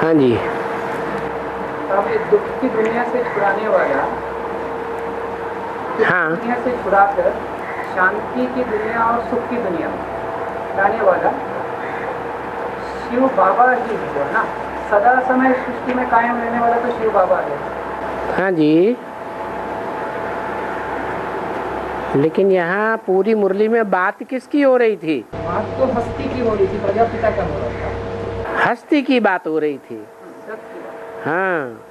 हाँ जी। अब इस दुख की दुनिया से छुड़ाने वाला, हाँ। दुनिया से छुड़ाकर शांति की दुनिया और सुख की दुनिया लाने वाला शिव बाबा ही है ना। सदा समय सृष्टि में कायम रहने वाला तो शिव बाबा है। हाँ जी, लेकिन यहाँ पूरी मुरली में बात किसकी हो रही थी? बात तो हस्ती की हो रही थी, प्रजापिता का हो रहा था। हस्ती की बात हो रही थी। हाँ,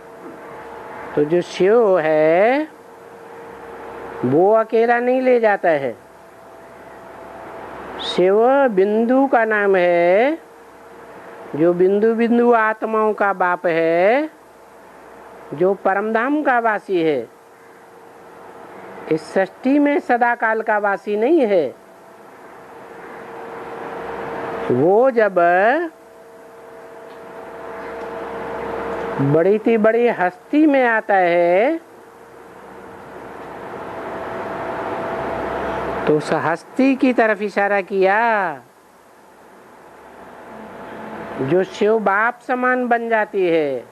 तो जो शिव है वो अकेला नहीं ले जाता है। शिव बिंदु का नाम है, जो बिंदु बिंदु आत्माओं का बाप है, जो परमधाम का वासी है। इस सृष्टि में सदा काल का वासी नहीं है। वो जब बड़ी थी बड़ी हस्ती में आता है तो उस हस्ती की तरफ इशारा किया जो शिव बाप समान बन जाती है।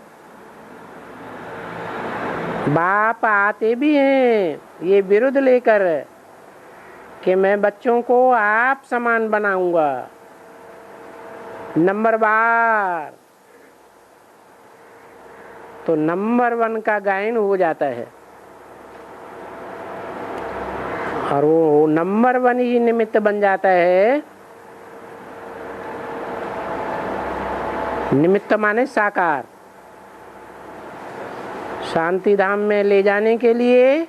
बाप आते भी हैं ये विरुद्ध लेकर कि मैं बच्चों को आप समान बनाऊंगा, नंबर बार। तो नंबर 1 का गायन हो जाता है और वो नंबर 1 ही निमित्त बन जाता है। निमित्त माने साकार। शांति धाम में ले जाने के लिए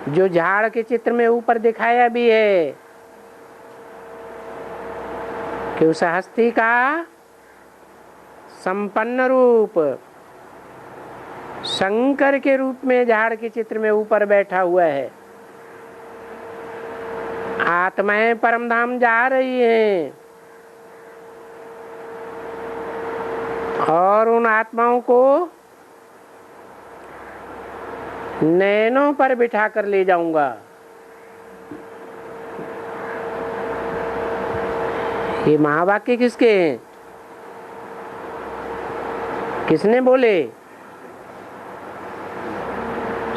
जो झाड़ के चित्र में ऊपर दिखाया भी है कि उस हस्ती का संपन्न रूप शंकर के रूप में झाड़ के चित्र में ऊपर बैठा हुआ है। आत्माएं परमधाम जा रही हैं और उन आत्माओं को नैनों पर बिठा कर ले जाऊंगा। ये महावाक्य किसके हैं? किसने बोले?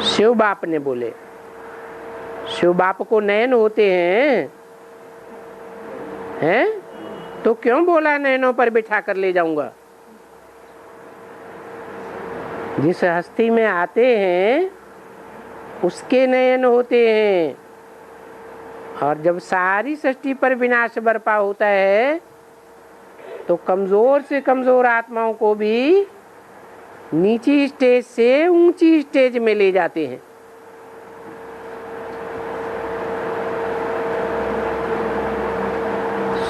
शिव बाप ने बोले। शिव बाप को नयन होते हैं तो क्यों बोला नैनों पर बिठा कर ले जाऊंगा? जिस हस्ती में आते हैं उसके नयन होते हैं और जब सारी सृष्टि पर विनाश बरपा होता है तो कमजोर से कमजोर आत्माओं को भी नीची स्टेज से ऊंची स्टेज में ले जाते हैं।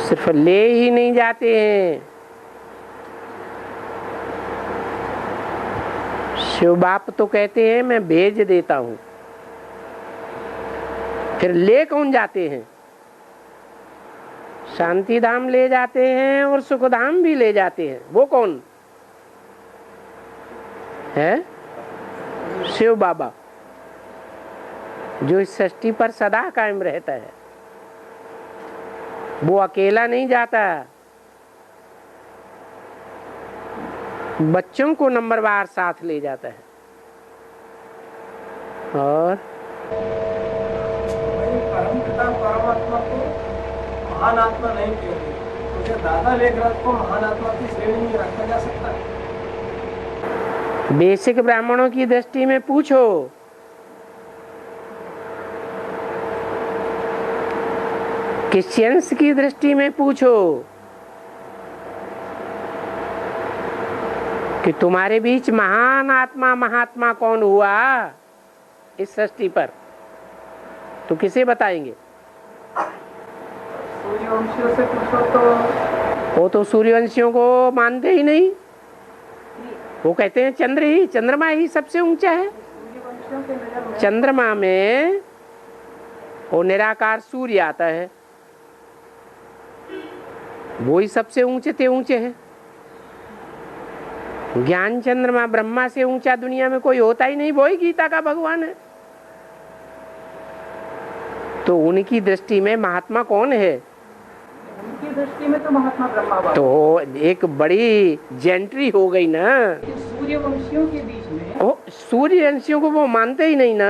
सिर्फ ले ही नहीं जाते हैं, शिव बाप तो कहते हैं मैं भेज देता हूं। फिर ले कौन जाते हैं? शांति धाम ले जाते हैं और सुख धाम भी ले जाते हैं। वो कौन है? शिव बाबा, जो इस सृष्टि पर सदा कायम रहता है। वो अकेला नहीं जाता, बच्चों को नंबरवार साथ ले जाता है। और परमपिता परमात्मा को महान आत्मा नहीं कहते, मुझे दादा लेखराज को महान आत्मा की श्रेणी में रखा जा सकता है? बेसिक ब्राह्मणों की दृष्टि में पूछो, क्रिश्चियंस की दृष्टि में पूछो कि तुम्हारे बीच महान आत्मा महात्मा कौन हुआ इस सृष्टि पर, तो किसे बताएंगे? सूर्यवंशियों से पूछो तो वो तो सूर्यवंशियों को मानते ही नहीं। वो कहते हैं चंद्रमा ही सबसे ऊंचा है। चंद्रमा में वो निराकार सूर्य आता है, वो ही सबसे ऊंचे हैं। ज्ञान चंद्रमा ब्रह्मा से ऊंचा दुनिया में कोई होता ही नहीं, वो ही गीता का भगवान है। तो उनकी दृष्टि में महात्मा कौन है? उनकी की दृष्टि में तो महात्मा ब्रह्मा बाबा, तो एक बड़ी जेंट्री हो गई ना। सूर्यवंशियों के बीच में, ओ, सूर्यवंशियों को वो मानते ही नहीं ना।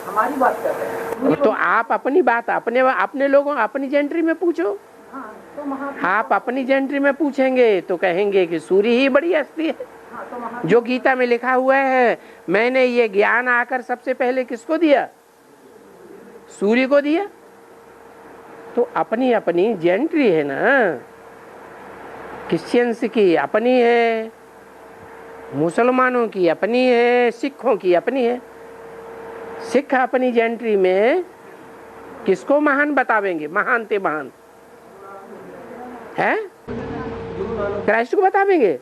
हमारी बात कर रहे हैं। तो आप अपनी बात अपने लोगों अपनी जेंट्री में पूछो। हाँ, तो महात्मा, आप अपनी जेंट्री में पूछेंगे तो कहेंगे कि सूर्य ही बड़ी हस्ती है। हाँ, तो महात्मा, जो गीता में लिखा हुआ है, मैंने ये ज्ञान आकर सबसे पहले किसको दिया? सूर्य को दिया। तो अपनी अपनी जेंट्री है ना। क्रिश्चियंस की अपनी है, मुसलमानों की अपनी है, सिखों की अपनी है। सिख अपनी जेंट्री में किसको महान बतावेंगे? महान ते महान है? क्राइस्ट को बतावेंगे?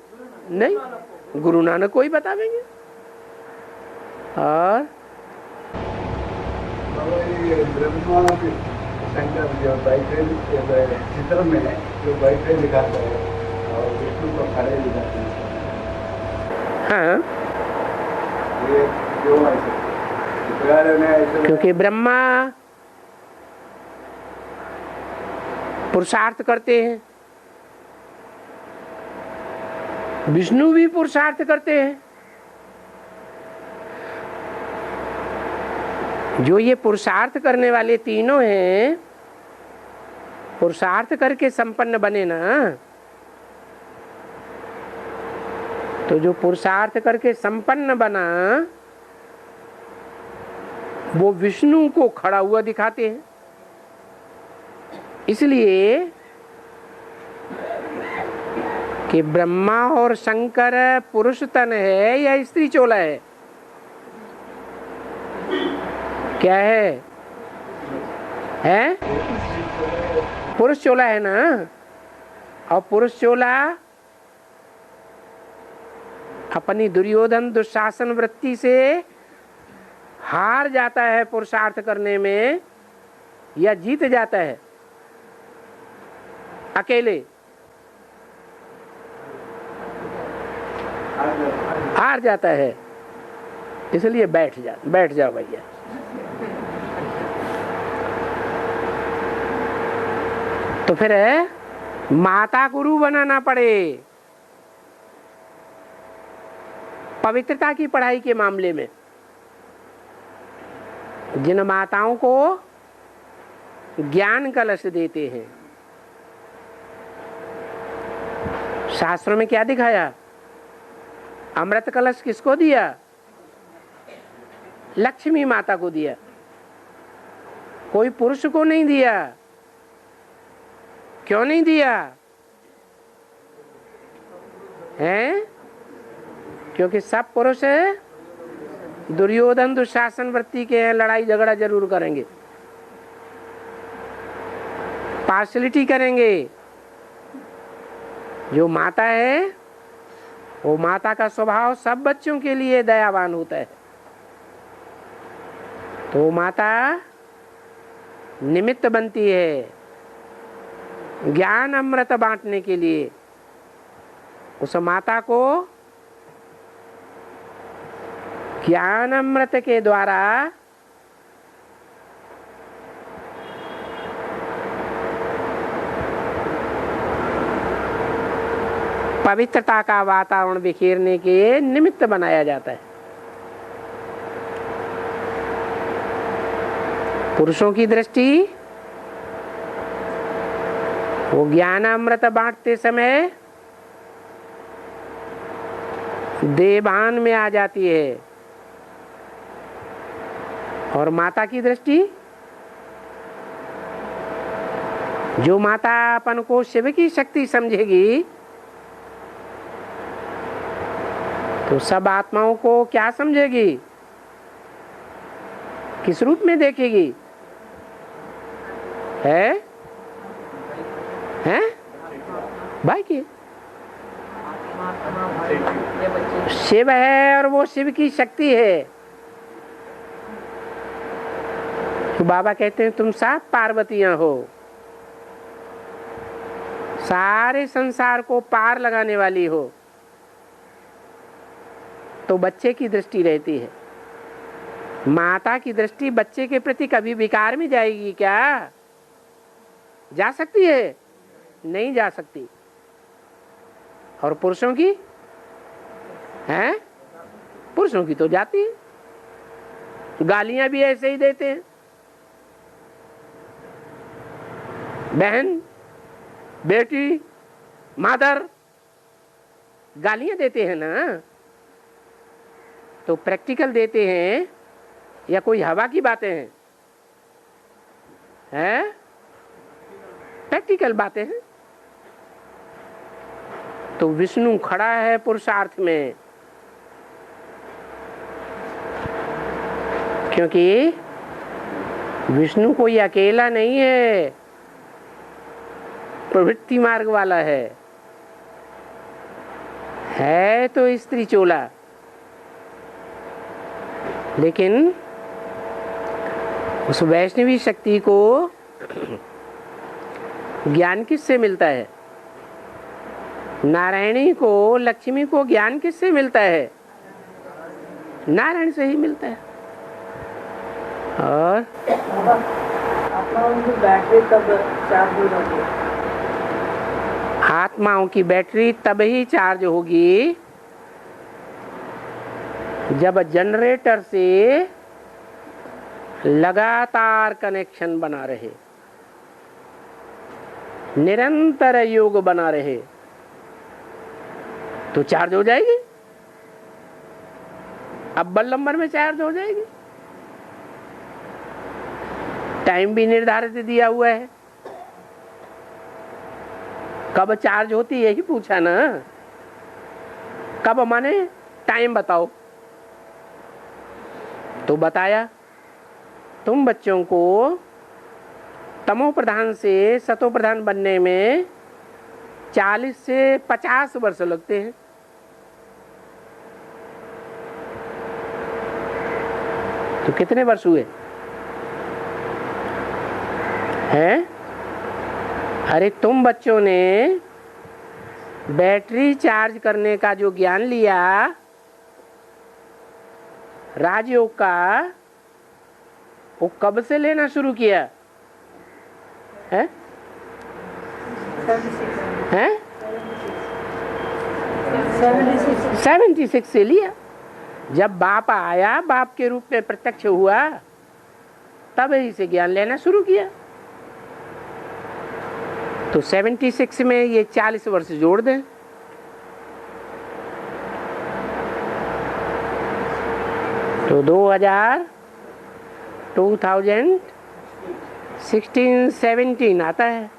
नहीं, गुरु नानक को ही बतावेंगे। और ब्रह्मा शंकर जो बैठे चित्र में जो बैठे दिखाते हैं और विष्णु को खड़े दिखाते हैं, हाँ, ये क्यों ऐसे? क्योंकि ब्रह्मा पुरुषार्थ करते हैं, विष्णु भी पुरुषार्थ करते हैं। जो ये पुरुषार्थ करने वाले तीनों हैं, पुरुषार्थ करके संपन्न बने ना। तो जो पुरुषार्थ करके संपन्न बना, वो विष्णु को खड़ा हुआ दिखाते हैं। इसलिए कि ब्रह्मा और शंकर पुरुष तन है या स्त्री चोला है? क्या है? पुरुष चोला है ना। और पुरुष चोला अपनी दुर्योधन दुशासन वृत्ति से हार जाता है पुरुषार्थ करने में, या जीत जाता है अकेले? हार जाता है। इसलिए बैठ जाओ भैया। तो फिर माता गुरु बनाना पड़े पवित्रता की पढ़ाई के मामले में। जिन माताओं को ज्ञान कलश देते हैं, शास्त्रों में क्या दिखाया? अमृत कलश किसको दिया? लक्ष्मी माता को दिया, कोई पुरुष को नहीं दिया। क्यों नहीं दिया है? क्योंकि सब पुरुष दुर्योधन दुशासन वृत्ति के हैं, लड़ाई झगड़ा जरूर करेंगे, पार्शलिटी करेंगे। जो माता है, वो माता का स्वभाव सब बच्चों के लिए दयावान होता है। तो माता निमित्त बनती है ज्ञान अमृत बांटने के लिए। उस माता को ज्ञान अमृत के द्वारा पवित्रता का वातावरण बिखेरने के निमित्त बनाया जाता है। पुरुषों की दृष्टि वो ज्ञान अमृत बांटते समय देवान में आ जाती है, और माता की दृष्टि, जो माता अपन को शिव की शक्ति समझेगी, तो सब आत्माओं को क्या समझेगी? किस रूप में देखेगी? है भाई की शिव है, और वो शिव की शक्ति है। तो बाबा कहते हैं तुम सब पार्वतियां हो, सारे संसार को पार लगाने वाली हो। तो बच्चे की दृष्टि रहती है। माता की दृष्टि बच्चे के प्रति कभी विकार में जाएगी क्या? जा सकती है? नहीं जा सकती। और पुरुषों की हैं, पुरुषों की तो जाती है। गालियां भी ऐसे ही देते हैं, बहन, बेटी, मादर, गालियां देते हैं ना। तो प्रैक्टिकल देते हैं या कोई हवा की बातें हैं? हैं? प्रैक्टिकल बातें हैं। तो विष्णु खड़ा है पुरुषार्थ में, क्योंकि विष्णु कोई अकेला नहीं है, प्रवृत्ति मार्ग वाला है तो स्त्री चोला। लेकिन उस वैष्णवी शक्ति को ज्ञान किससे मिलता है? नारायणी को, लक्ष्मी को ज्ञान किससे मिलता है? नारायण से ही मिलता है। और बैटरी तब चार्ज हो जाती है। आत्माओं की बैटरी तब ही चार्ज होगी जब जनरेटर से लगातार कनेक्शन बना रहे, निरंतर योग बना रहे, तो चार्ज हो जाएगी। अव्वल नंबर में चार्ज हो जाएगी। टाइम भी निर्धारित दिया हुआ है, कब चार्ज होती, यही पूछा ना। कब माने टाइम बताओ, तो बताया तुम बच्चों को तमो प्रधान से सतो प्रधान बनने में 40 से 50 वर्ष लगते हैं। तो कितने वर्ष हुए हैं? अरे तुम बच्चों ने बैटरी चार्ज करने का जो ज्ञान लिया राजयोग का, वो कब से लेना शुरू किया है? 76 से लिया। जब बाप आया, बाप के रूप में प्रत्यक्ष हुआ, तब ही से ज्ञान लेना शुरू किया। तो 76 में ये 40 वर्ष जोड़ दें, तो 2016-17 आता है।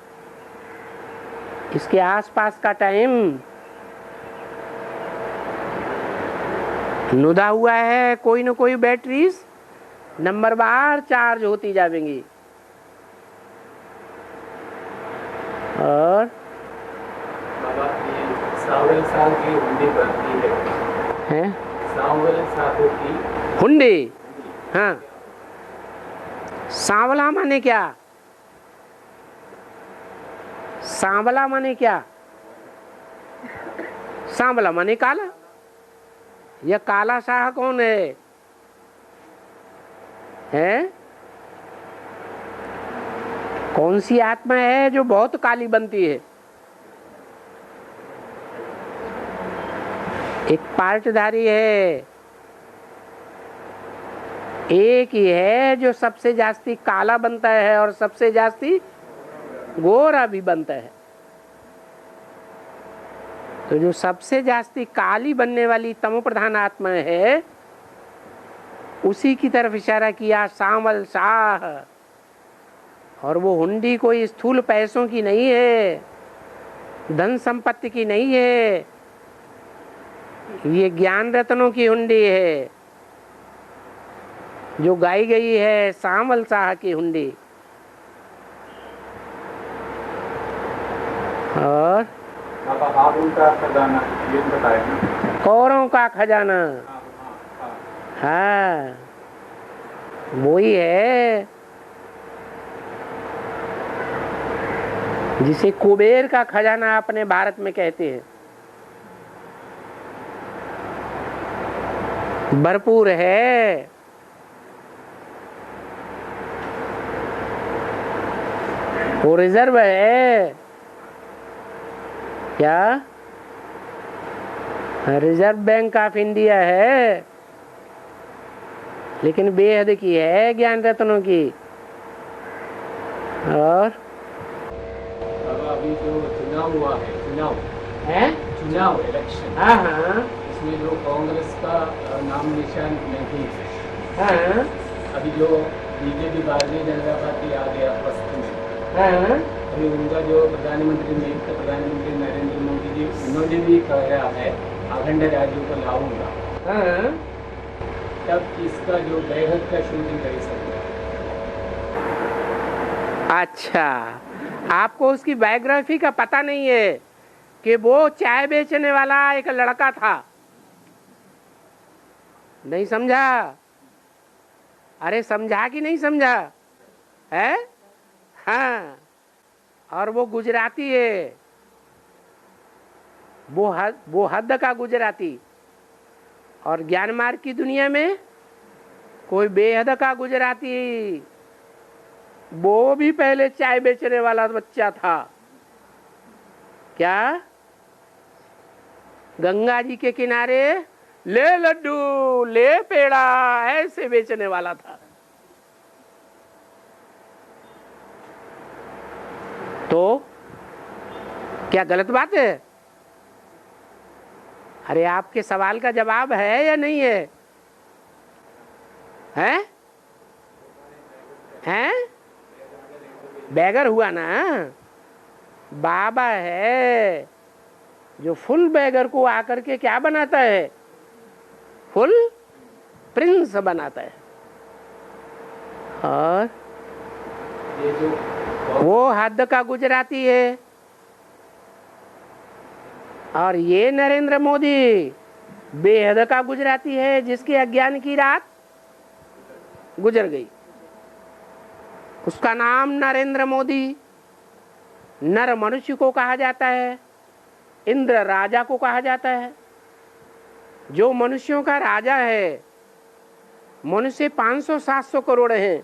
इसके आसपास का टाइम नुदा हुआ है। कोई न कोई बैटरीज नंबर बार चार्ज होती जाएंगी। और सावल साल की हुंडी बनती है, सावल सालों की हुंडी। हाँ, सांवला माने क्या? सांवला माने क्या? सांवला माने काला। यह काला शाह कौन है? कौन सी आत्मा है जो बहुत काली बनती है? एक पार्टधारी है, एक ही है जो सबसे जास्ती काला बनता है और सबसे जास्ती गोरा भी बनता है। तो जो सबसे जास्ती काली बनने वाली तमो प्रधान आत्मा है, उसी की तरफ इशारा किया सांवल शाह। और वो हुंडी कोई स्थूल पैसों की नहीं है, धन संपत्ति की नहीं है, ये ज्ञान रत्नों की हुंडी है जो गाई गई है, सांवल शाह की हुंडी। और आप उनका खजाना ये बताएं। कौरों का खजाना, हाँ वही है जिसे कुबेर का खजाना अपने भारत में कहते हैं। भरपूर है। वो रिजर्व है, क्या रिजर्व बैंक ऑफ इंडिया है, लेकिन बेहद की है ज्ञान रत्नों की। और अभी जो चुनाव हुआ है, चुनाव इलेक्शन, हाँ हाँ इसमें जो कांग्रेस का नाम निशान नहीं है, हाँ अभी जो बीजेपी भारतीय जनता पार्टी आ गया वस्तु में, हाँ अभी उनका जो प्रधानमंत्री नियुक्त प्रधानमंत्री नरेंद्र मोदी जी, उन्होंने भी कहा है अखंड राज्यों को लाऊंगा, हाँ। तब इसका जो बेहद का शूटिंग कर सकता है। अच्छा, आपको उसकी बायोग्राफी का पता नहीं है कि वो चाय बेचने वाला एक लड़का था, नहीं समझा? अरे समझा कि नहीं समझा है? हाँ, और वो गुजराती है, वो हद का गुजराती। और ज्ञान मार्ग की दुनिया में कोई बेहद का गुजराती, वो भी पहले चाय बेचने वाला बच्चा था। क्या गंगा जी के किनारे ले लड्डू ले पेड़ा ऐसे बेचने वाला था। तो क्या गलत बात है? अरे आपके सवाल का जवाब है या नहीं है? हैं? हैं? बैगर हुआ ना, बाबा है जो फुल बैगर को आकर के क्या बनाता है? फुल प्रिंस बनाता है। और ये जो वो हद का गुजराती है, और ये नरेंद्र मोदी बेहद का गुजराती है, जिसके अज्ञान की रात गुजर गई। उसका नाम नरेंद्र मोदी। नर मनुष्य को कहा जाता है, इंद्र राजा को कहा जाता है। जो मनुष्यों का राजा है, मनुष्य 500-700 करोड़ हैं,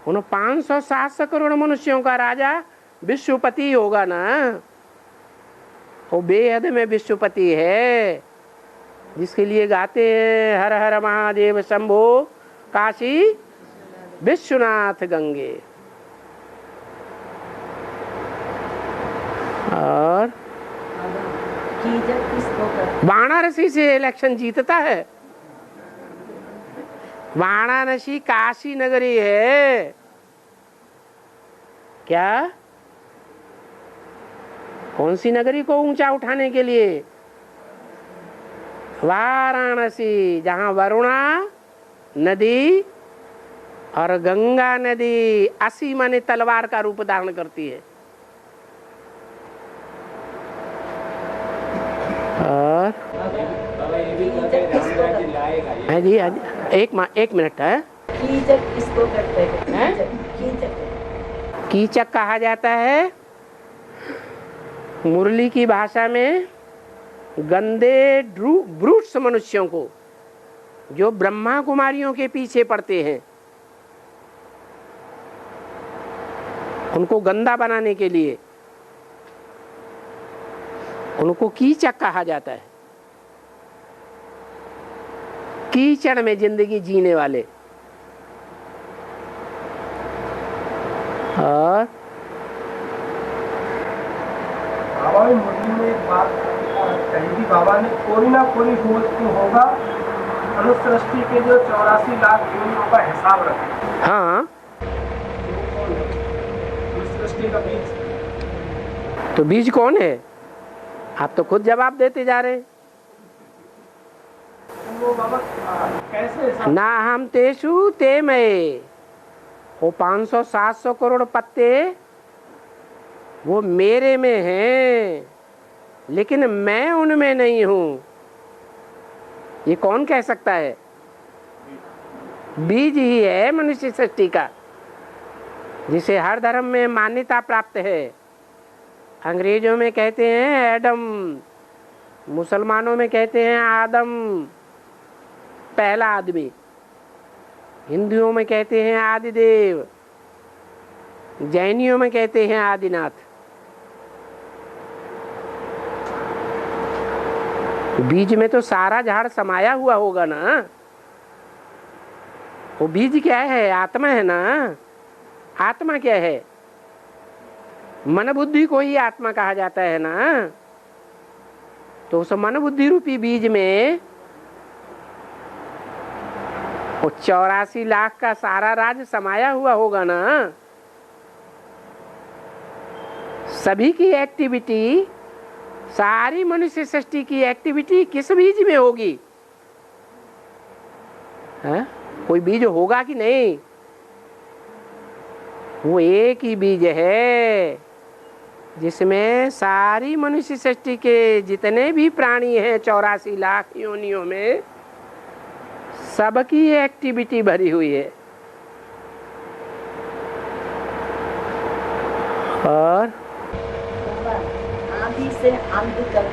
उन 500-700 करोड़ मनुष्यों का राजा विश्वपति होगा ना। वो बेहद में विश्वपति है, जिसके लिए गाते हैं हर हर महादेव शंभो काशी विश्वनाथ गंगे। और वाराणसी से इलेक्शन जीतता है। वाराणसी काशी नगरी है। क्या? कौन सी नगरी को ऊंचा उठाने के लिए? वाराणसी, जहां वरुणा नदी और गंगा नदी 80 माने तलवार का रूप धारण करती है। और हाँ जी, एक मिनट है। कीचक किसको कहते हैं? कीचक कहा जाता है मुरली की भाषा में गंदे ब्रूट्स मनुष्यों को, जो ब्रह्मा कुमारियों के पीछे पड़ते हैं, उनको गंदा बनाने के लिए उनको कीचक कहा जाता है। कीचड़ में जिंदगी जीने वाले। और बाबा ने मुरली में एक बात कही थी, बाबा ने कोई ना कोई होगा अनुसृष्टि के जो 84 लाख योनियों का हिसाब रखे। हाँ, अनुसृष्टि का बीज। तो बीज कौन है? आप तो खुद जवाब देते जा रहे हैं। वो बाबा कैसे हिसाब? ना हम तेषु ते मये। वो 500-700 करोड़ पत्ते वो मेरे में हैं, लेकिन मैं उनमें नहीं हूं। ये कौन कह सकता है? बीज ही है मनुष्य सृष्टि का, जिसे हर धर्म में मान्यता प्राप्त है। अंग्रेजों में कहते हैं एडम, मुसलमानों में कहते हैं आदम, पहला आदमी। हिंदुओं में कहते हैं आदिदेव, जैनियों में कहते हैं आदिनाथ। बीज में तो सारा झाड़ समाया हुआ होगा ना। वो बीज क्या है? आत्मा है ना। आत्मा क्या है? मन बुद्धि को ही आत्मा कहा जाता है ना। तो उस मन बुद्धि रूपी बीज में वो 84 लाख का सारा राज समाया हुआ होगा ना। सभी की एक्टिविटी, सारी मनुष्य सृष्टि की एक्टिविटी किस बीज में होगी? है? कोई बीज होगा कि नहीं? वो एक ही बीज है जिसमें सारी मनुष्य सृष्टि के जितने भी प्राणी हैं 84 लाख योनियों में, सबकी एक्टिविटी भरी हुई है। और आदि से अंत तक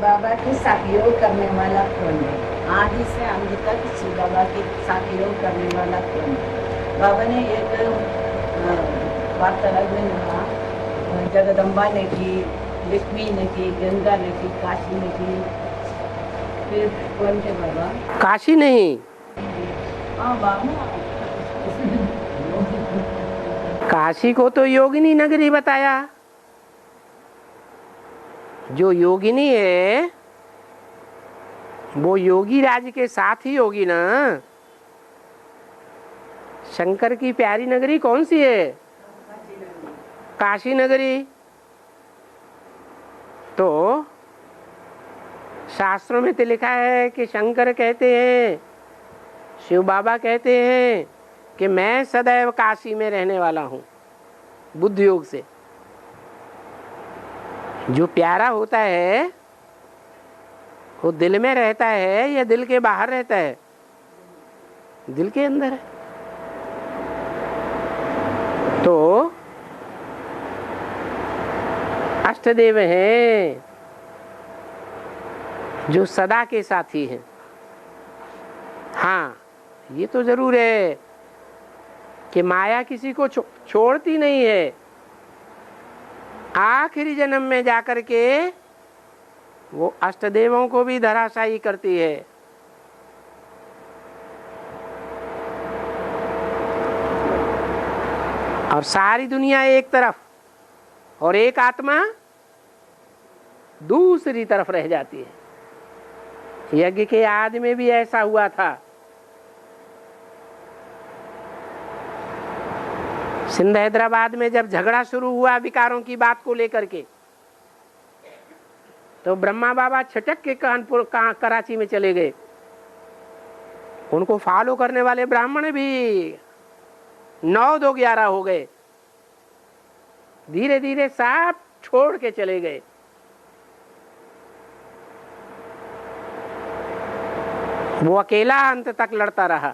बाबा के सहयोग करने वाला कौन है? आदि से अंत तक शिव बाबा के सहयोग करने वाला कौन है? बाबा ने एक वार्तालाप में कहा, जगदम्बा ने की, लक्ष्मी ने की, गंगा ने की, काशी ने की, फिर कौन थे बाबा? काशी नहीं, हाँ बाबा काशी को तो योगिनी नगरी बताया। जो योगिनी है वो योगी राज के साथ ही होगी ना। शंकर की प्यारी नगरी कौन सी है? काशी नगरी। तो शास्त्रों में तो लिखा है कि शंकर कहते हैं, शिव बाबा कहते हैं कि मैं सदैव काशी में रहने वाला हूँ बुद्ध योग से। जो प्यारा होता है वो दिल में रहता है या दिल के बाहर रहता है? दिल के अंदर है। तो अष्टदेव हैं जो सदा के साथी हैं। हाँ, ये तो जरूर है कि माया किसी को छोड़ती नहीं है। आखिरी जन्म में जाकर के वो अष्टदेवों को भी धराशायी करती है। और सारी दुनिया एक तरफ और एक आत्मा दूसरी तरफ रह जाती है। यज्ञ के आदि में भी ऐसा हुआ था। सिंध हैदराबाद में जब झगड़ा शुरू हुआ विकारों की बात को लेकर के, तो ब्रह्मा बाबा छटक के कानपुर कराची में चले गए। उनको फॉलो करने वाले ब्राह्मण भी 9-2-11 हो गए। धीरे धीरे सब छोड़ के चले गए। वो अकेला अंत तक लड़ता रहा।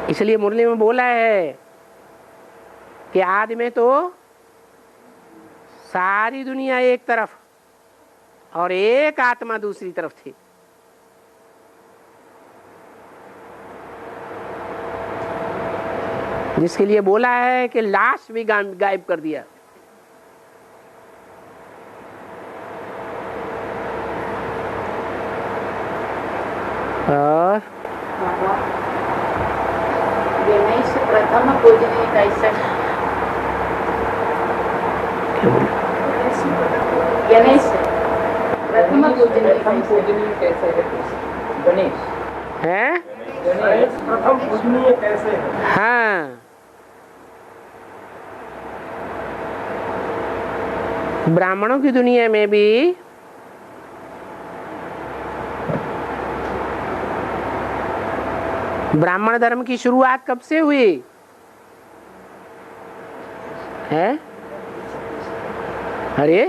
इसलिए मुरली में बोला है कि आदि में तो सारी दुनिया एक तरफ और एक आत्मा दूसरी तरफ थी। जिसके लिए बोला है कि लाश भी गायब कर दिया। और गणेश प्रथम पूजनीय कैसे? गणेश प्रथम पूजनीय कैसे है? गणेश है? गणेश प्रथम पूजनीय कैसे है? हाँ, ब्राह्मणों की दुनिया में भी ब्राह्मण धर्म की शुरुआत कब से हुई है? अरे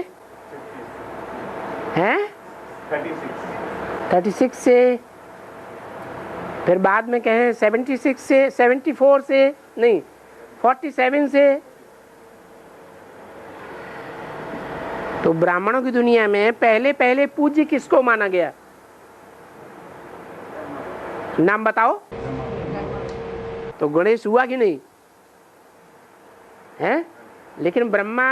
हैं 36 से, फिर बाद में कहें 76 से, 74 से, नहीं 47 से। तो ब्राह्मणों की दुनिया में पहले पहले पूज्य किसको माना गया? नाम बताओ। तो गणेश हुआ कि नहीं है? लेकिन ब्रह्मा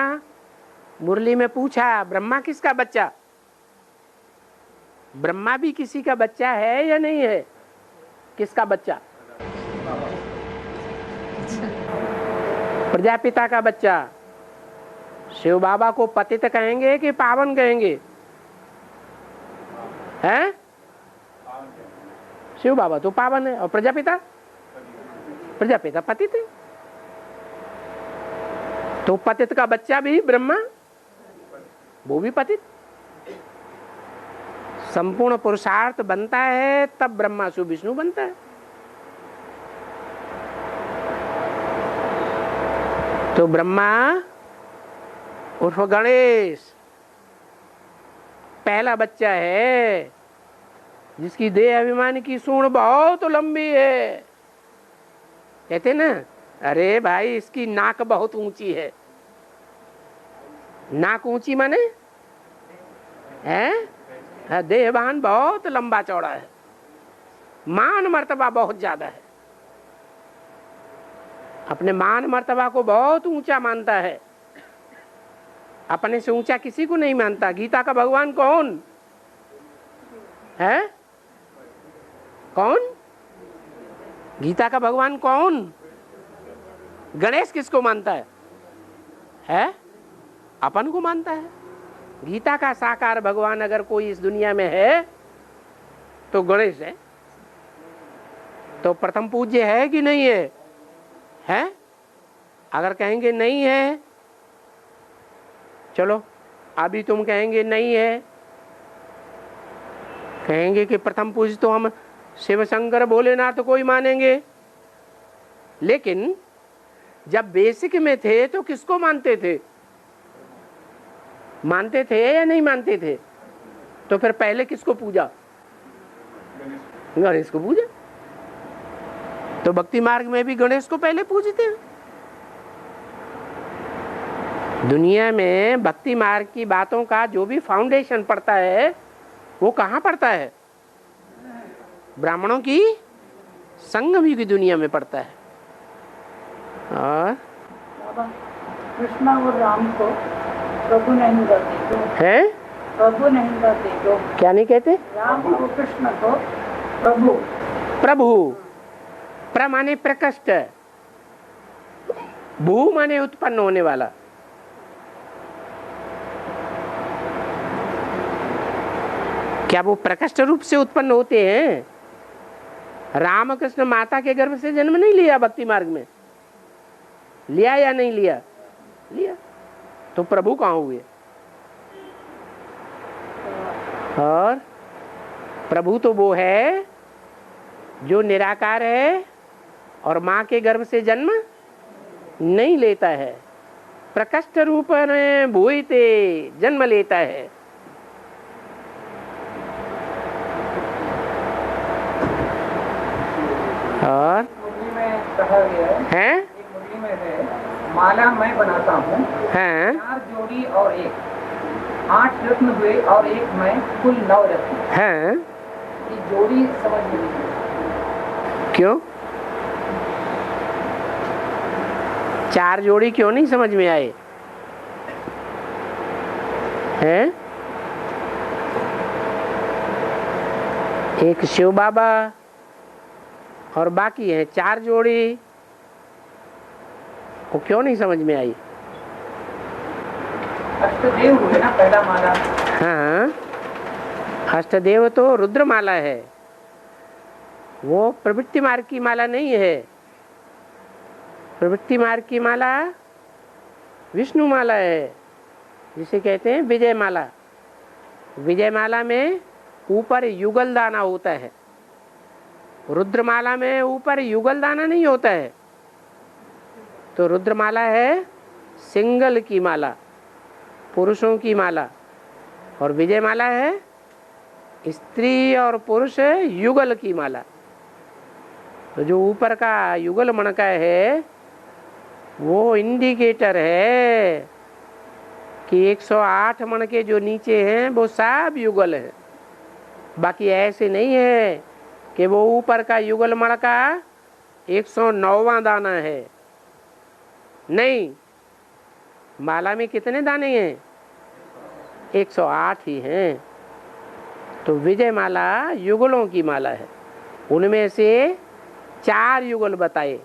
मुरली में पूछा ब्रह्मा किसका बच्चा? ब्रह्मा भी किसी का बच्चा है या नहीं है? किसका बच्चा? प्रजापिता का बच्चा। शिव बाबा को पतित कहेंगे कि पावन कहेंगे? हैं? शिव बाबा तो पावन है और प्रजापिता पतित है। तो पतित का बच्चा भी ब्रह्मा, वो भी पतित। संपूर्ण पुरुषार्थ बनता है तब ब्रह्मा शिव विष्णु बनता है। तो ब्रह्मा उर्फ गणेश पहला बच्चा है जिसकी देह अभिमान की सूंड बहुत लंबी है। कहते ना, अरे भाई इसकी नाक बहुत ऊंची है। नाक ऊंची माने है, देहवान बहुत लंबा चौड़ा है, मान मर्तबा बहुत ज्यादा है, अपने मान मर्तबा को बहुत ऊंचा मानता है, अपने से ऊंचा किसी को नहीं मानता। गीता का भगवान कौन है? कौन? गीता का भगवान कौन? गणेश किसको मानता है? अपन को मानता है। गीता का साकार भगवान अगर कोई इस दुनिया में है तो गणेश है। तो प्रथम पूज्य है कि नहीं है? है? अगर कहेंगे नहीं है, चलो अभी तुम कहेंगे नहीं है, कहेंगे कि प्रथम पूज्य तो हम शिव शंकर भोलेनाथ तो कोई मानेंगे, लेकिन जब बेसिक में थे तो किसको मानते थे? मानते थे या नहीं मानते थे? तो फिर पहले किसको पूजा? गणेश को पूजा। तो भक्ति मार्ग में भी गणेश को पहले पूजते हैं। दुनिया में भक्ति मार्ग की बातों का जो भी फाउंडेशन पड़ता है वो कहाँ पड़ता है? ब्राह्मणों की संगम की दुनिया में पड़ता है। और कृष्णा और राम को प्रभु नहीं कहते है? प्रभु नहीं कहते तो क्या नहीं कहते? राम और कृष्ण को प्रभु। प्रभु प्र माने प्रकष्ट, भू माने उत्पन्न होने वाला। क्या वो प्रकष्ट रूप से उत्पन्न होते हैं? रामकृष्ण माता के गर्भ से जन्म नहीं लिया भक्ति मार्ग में? लिया या नहीं लिया? लिया। तो प्रभु कहाँ हुए? और प्रभु तो वो है जो निराकार है और माँ के गर्भ से जन्म नहीं लेता है, प्रकष्ट रूप में भूते जन्म लेता है। और मुरली में कहा गया है, हैं? एक मुरली में है, माला मैं बनाता हूँ, हैं? 4 जोड़ी और 1, 8 रत्न हुए और 1 मैं, कुल 9 रत्न। हैं? ये जोड़ी समझ में नहीं आई। क्यों? 4 जोड़ी क्यों नहीं समझ में आए? हैं? एक शिव बाबा और बाकी है 4 जोड़ी, वो क्यों नहीं समझ में आई? अष्टदेव हुए ना पहला माला। हाँ, अष्टदेव तो रुद्रमाला है, वो प्रवृत्ति मार्ग की माला नहीं है। प्रवृत्ति मार्ग की माला विष्णु माला है, जिसे कहते हैं विजय माला। विजय माला में ऊपर युगल दाना होता है, रुद्रमाला में ऊपर युगल दाना नहीं होता है। तो रुद्रमाला है सिंगल की माला, पुरुषों की माला, और विजय माला है स्त्री और पुरुष युगल की माला। तो जो ऊपर का युगल मणका है वो इंडिकेटर है कि 108 मणके जो नीचे हैं वो सब युगल है। बाकी ऐसे नहीं है कि वो ऊपर का युगल मणका 109वां दाना है। नहीं, माला में कितने दाने हैं? 108 ही हैं। तो विजय माला युगलों की माला है। उनमें से 4 युगल बताए,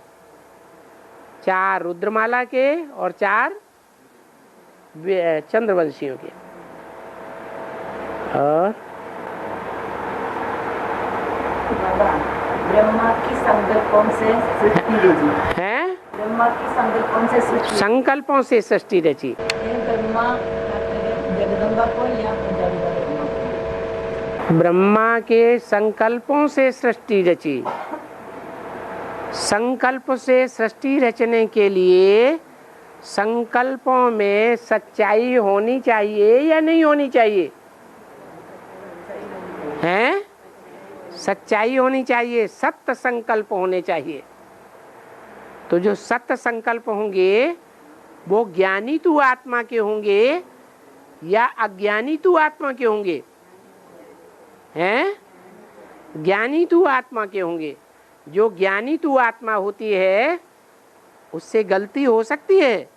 4 रुद्रमाला के और 4 चंद्रवंशियों के। और ब्रह्मा की संकल्पों से सृष्टि रची है, ब्रह्मा की संकल्पों से सृष्टि संकल्पों से सृष्टि रची। ब्रह्मा जगदम्बा को या ब्रह्मा को? ब्रह्मा के संकल्पों से सृष्टि रची। संकल्प से सृष्टि रचने के लिए संकल्पों में सच्चाई होनी चाहिए या नहीं होनी चाहिए? हैं? सच्चाई होनी चाहिए, सत्य संकल्प होने चाहिए। तो जो सत्य संकल्प होंगे वो ज्ञानी तू आत्मा के होंगे या अज्ञानी तू आत्मा के होंगे? हैं? ज्ञानी तू आत्मा के होंगे। जो ज्ञानी तू आत्मा होती है उससे गलती हो सकती है।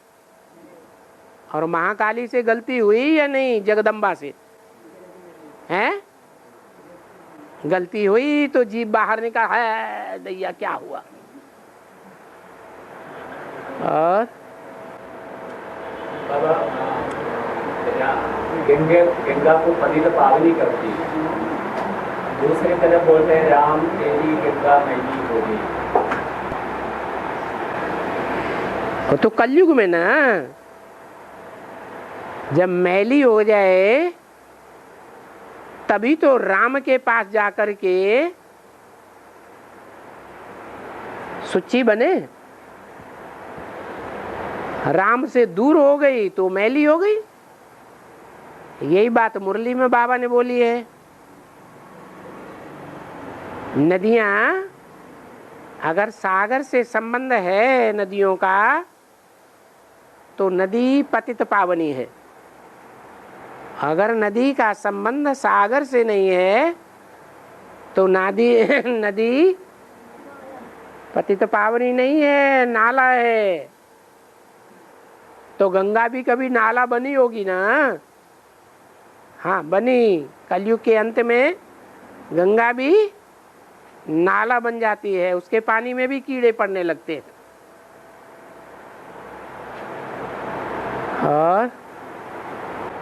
और महाकाली से गलती हुई या नहीं? जगदम्बा से हैं? गलती हुई तो जीभ बाहर निकाल, है दैया क्या हुआ। और बाबा गंगा को पतित पावनी करती है, दूसरी तरफ बोलते हैं राम तेरी गंगा मैली हो गई। तो कलयुग में ना जब मैली हो जाए तभी तो राम के पास जाकर के सुच्ची बने। राम से दूर हो गई तो मैली हो गई। यही बात मुरली में बाबा ने बोली है। नदियां अगर सागर से संबंध है नदियों का तो नदी पतित पावनी है। अगर नदी का संबंध सागर से नहीं है तो नदी पतित पावनी नहीं है, नाला है। तो गंगा भी कभी नाला बनी होगी ना? हाँ बनी। कलयुग के अंत में गंगा भी नाला बन जाती है, उसके पानी में भी कीड़े पड़ने लगते हैं। और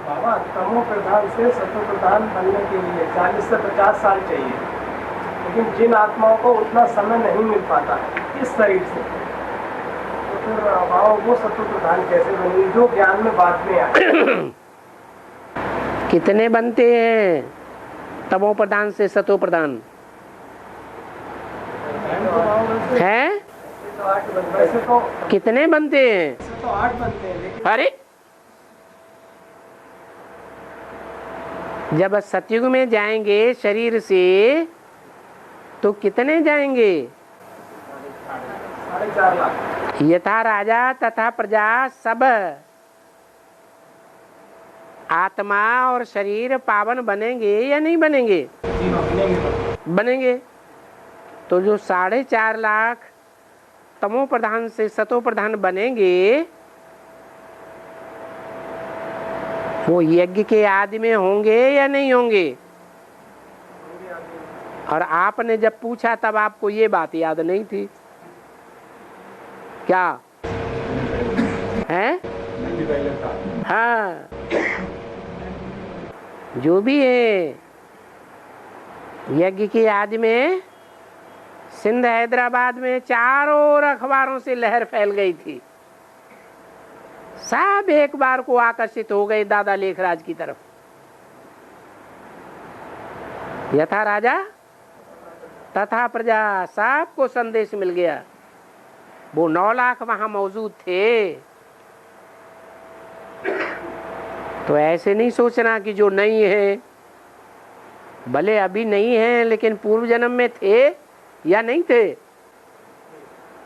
बाबा तमो प्रधान से सतो प्रधान बनने के लिए 40 से 50 साल चाहिए, लेकिन जिन आत्माओं को उतना समय नहीं मिल पाता है इस शरीर से, तो फिर बाबा वो सतो प्रधान कैसे बनेंगे जो ज्ञान में बाद में आए? कितने बनते हैं तमो प्रधान से सतो प्रधान? है तो 8 बनते, वैसे तो कितने बनते हैं? 8 बनते हैं, लेकिन अरे जब सतयुग में जाएंगे शरीर से तो कितने जाएंगे? 4.5 लाख। यथा राजा तथा प्रजा सब आत्मा और शरीर पावन बनेंगे या नहीं बनेंगे? बनेंगे। तो जो 4.5 लाख तमो प्रधान से सतो प्रधान बनेंगे वो यज्ञ के आदि में होंगे या नहीं होंगे? और आपने जब पूछा तब आपको ये बात याद नहीं थी क्या? है? हाँ जो भी है यज्ञ के आदि में सिंध हैदराबाद में चारों ओर अखबारों से लहर फैल गई थी। सब एक बार को आकर्षित हो गए दादा लेखराज की तरफ। यथा राजा तथा प्रजा सबको संदेश मिल गया। वो 9 लाख वहां मौजूद थे। तो ऐसे नहीं सोचना कि जो नहीं है, भले अभी नहीं है लेकिन पूर्व जन्म में थे या नहीं थे?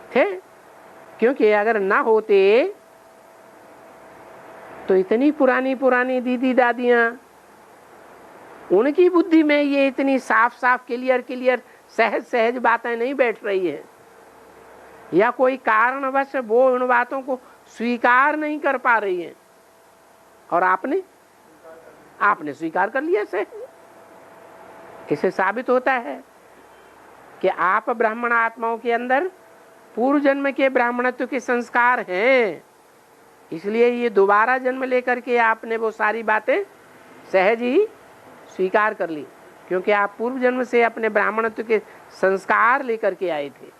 थे। क्योंकि अगर ना होते तो इतनी पुरानी पुरानी दीदी दादियां उनकी बुद्धि में ये इतनी साफ साफ क्लियर सहज सहज बातें नहीं बैठ रही है, या कोई कारणवश वो उन बातों को स्वीकार नहीं कर पा रही है। और आपने आपने स्वीकार कर लिया इसे। इसे साबित होता है कि आप ब्राह्मण आत्माओं के अंदर पूर्व जन्म के ब्राह्मणत्व के संस्कार हैं, इसलिए ये दोबारा जन्म लेकर के आपने वो सारी बातें सहज ही स्वीकार कर ली, क्योंकि आप पूर्व जन्म से अपने ब्राह्मणत्व के संस्कार लेकर के आए थे।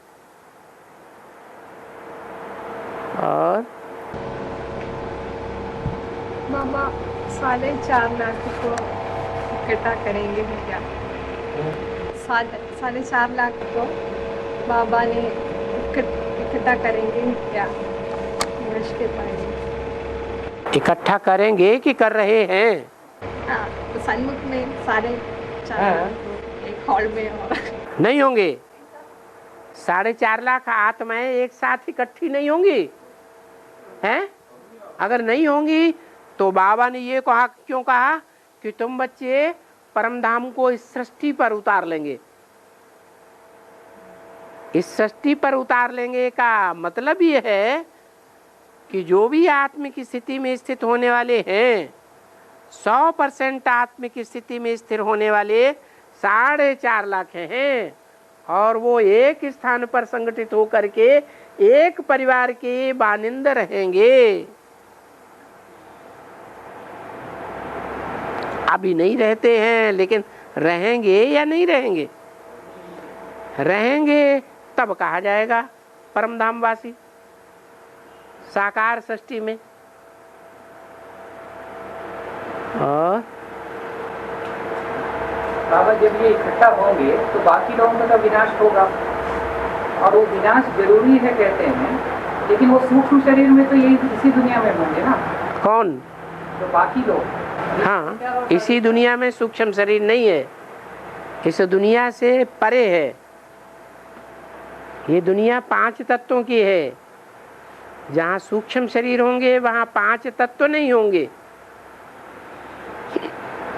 और मामा 4.5 लाख को इकट्ठा करेंगे क्या? 4.5 लाख को बाबा ने इकट्ठा करेंगे क्या? के पाएंगे। इकट्ठा करेंगे कि कर रहे हैं? हाँ, तो सन्मुख में 4.5 एक हॉल में और नहीं होंगे। 4.5 लाख आत्माएं एक साथ इकट्ठी नहीं होंगी हैं? अगर नहीं होंगी तो बाबा ने ये कहा, क्यों कहा कि तुम बच्चे परम धाम को इस सृष्टि पर उतार लेंगे। इस सृष्टि पर उतार लेंगे का मतलब ये है कि जो भी आत्मिक स्थिति में स्थित होने वाले हैं, 100% आत्मिक स्थिति में स्थिर होने वाले 4.5 लाख हैं, और वो एक स्थान पर संगठित होकर के एक परिवार के बानिंद रहेंगे। अभी नहीं रहते हैं, लेकिन रहेंगे या नहीं रहेंगे? रहेंगे, तब कहा जाएगा परमधाम वासी साकार सृष्टि में। और बाबा जब ये इकट्ठा होंगे तो बाकी लोगों का तो विनाश होगा, और वो विनाश जरूरी है कहते हैं, लेकिन वो सूक्ष्म शरीर में तो यही इसी दुनिया में होंगे ना। कौन? तो बाकी लोग। हाँ, इसी दुनिया में सूक्ष्म शरीर नहीं है, इस दुनिया से परे है। ये दुनिया 5 तत्वों की है। जहाँ सूक्ष्म शरीर होंगे वहाँ 5 तत्व नहीं होंगे।